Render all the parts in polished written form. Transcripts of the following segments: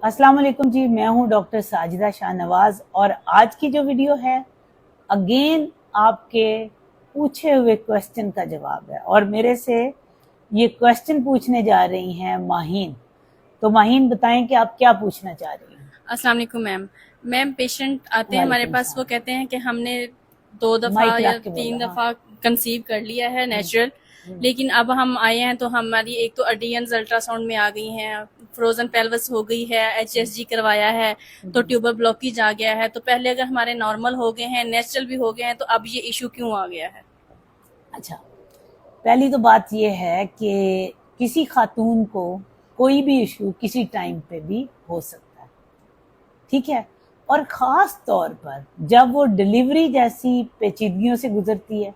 अस्सलाम वालेकुम जी, मैं हूं डॉक्टर साजिदा शाहनवाज और आज की जो वीडियो है अगेन आपके पूछे हुए क्वेश्चन का जवाब है। और मेरे से ये क्वेश्चन पूछने जा रही हैं माहीन। तो माहीन बताएं कि आप क्या पूछना चाह रही हैं। अस्सलाम वालेकुम मैम पेशेंट आते हैं हमारे पास, वो कहते हैं कि हमने 2 दफ़ा माइक या रख के 3 बोलो। दफ़ा कंसीव कर लिया है नेचुरल, लेकिन अब हम आए हैं तो हमारी एक तो एडियंस अल्ट्रासाउंड में आ गई हैं, फ्रोजन पेल्विस हो गई है, HSG करवाया है तो ट्यूबर ब्लॉकेज आ गया है। तो पहले अगर हमारे नॉर्मल हो गए हैं, नेचुरल भी हो गए हैं, तो अब ये इशू क्यों आ गया है? अच्छा, पहली तो बात ये है कि किसी खातून को कोई भी इशू किसी टाइम पे भी हो सकता है, ठीक है। और ख़ास तौर पर जब वो डिलीवरी जैसी पेचीदगियों से गुजरती है,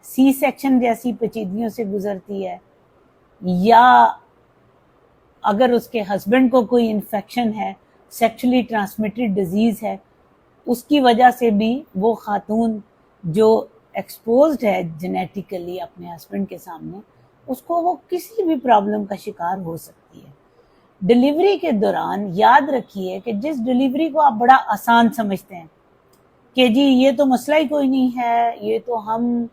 सी सेक्शन जैसी पेचीदगियों से गुजरती है, या अगर उसके हस्बैंड को कोई इन्फेक्शन है, सेक्सुअली ट्रांसमिटेड डिजीज़ है, उसकी वजह से भी वो खातून जो एक्सपोज्ड है जेनेटिकली अपने हस्बैंड के सामने, उसको वो किसी भी प्रॉब्लम का शिकार हो सकती है। डिलीवरी के दौरान याद रखिए कि जिस डिलीवरी को आप बड़ा आसान समझते हैं कि जी ये तो मसला ही कोई नहीं है, ये तो हम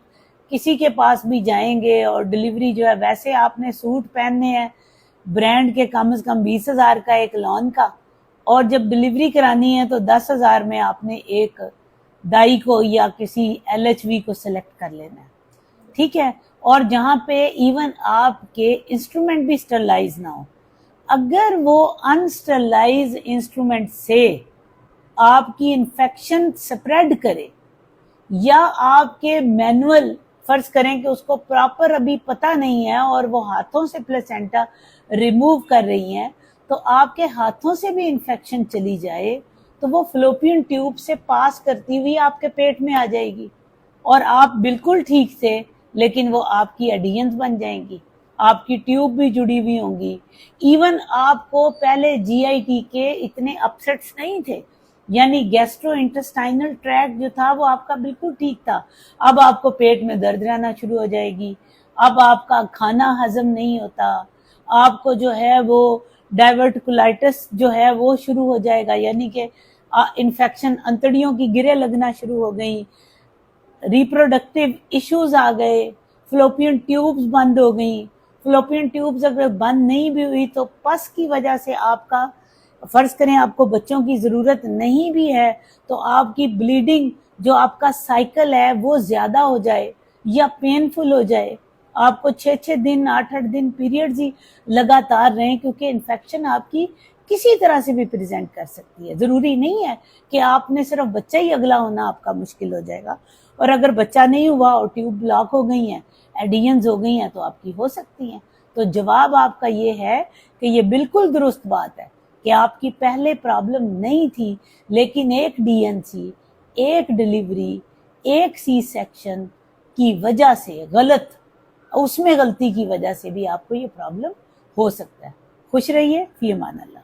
किसी के पास भी जाएंगे और डिलीवरी जो है, वैसे आपने सूट पहनने हैं ब्रांड के कम से कम 20,000 का, एक लॉन का, और जब डिलीवरी करानी है तो 10,000 में आपने एक दाई को या किसी LHV को सिलेक्ट कर लेना है, ठीक है। और जहाँ पे इवन आपके इंस्ट्रूमेंट भी स्टरलाइज ना हो, अगर वो अनस्टरलाइज इंस्ट्रूमेंट से आपकी इन्फेक्शन स्प्रेड करे, या आपके मैनुअल फर्ज करें कि उसको प्रॉपर अभी पता नहीं है और वो हाथों से प्लेसेंटा रिमूव कर रही हैं, तो आपके हाथों से भी इन्फेक्शन चली जाए तो वो फ्लोपियन ट्यूब से पास करती हुई आपके पेट में आ जाएगी और आप बिल्कुल ठीक थे, लेकिन वो आपकी एडियंस बन जाएंगी, आपकी ट्यूब भी जुड़ी हुई होंगी। इवन आपको पहले GIT के इतने अपसेट्स नहीं थे, यानी गैस्ट्रो इंटेस्टाइनल ट्रैक्ट जो था वो आपका बिल्कुल ठीक था, अब आपको पेट में दर्द रहना शुरू हो जाएगी, अब आपका खाना हजम नहीं होता, आपको जो है वो डाइवर्टिकुलाइटिस जो है वो शुरू हो जाएगा, यानी कि इन्फेक्शन, अंतड़ियों की गिरें लगना शुरू हो गई, रिप्रोडक्टिव इश्यूज आ गए, फ्लोपियन ट्यूब्स बंद हो गई। फ्लोपियन ट्यूब्स अगर बंद नहीं भी हुई तो पस की वजह से आपका, फर्ज करें आपको बच्चों की ज़रूरत नहीं भी है तो आपकी ब्लीडिंग जो आपका साइकिल है वो ज़्यादा हो जाए या पेनफुल हो जाए, आपको 6-6 दिन 8-8 दिन पीरियड्स ही लगातार रहें, क्योंकि इन्फेक्शन आपकी किसी तरह से भी प्रेजेंट कर सकती है। ज़रूरी नहीं है कि आपने सिर्फ बच्चा ही अगला होना आपका मुश्किल हो जाएगा, और अगर बच्चा नहीं हुआ और ट्यूब ब्लॉक हो गई हैं, एडियंस हो गई हैं, तो आपकी हो सकती हैं। तो जवाब आपका ये है कि ये बिल्कुल दुरुस्त बात है कि आपकी पहले प्रॉब्लम नहीं थी, लेकिन एक DNC, एक डिलीवरी, एक सी सेक्शन की वजह से, उसमें गलती की वजह से भी आपको ये प्रॉब्लम हो सकता है। खुश रहिए, फी अमान अल्लाह।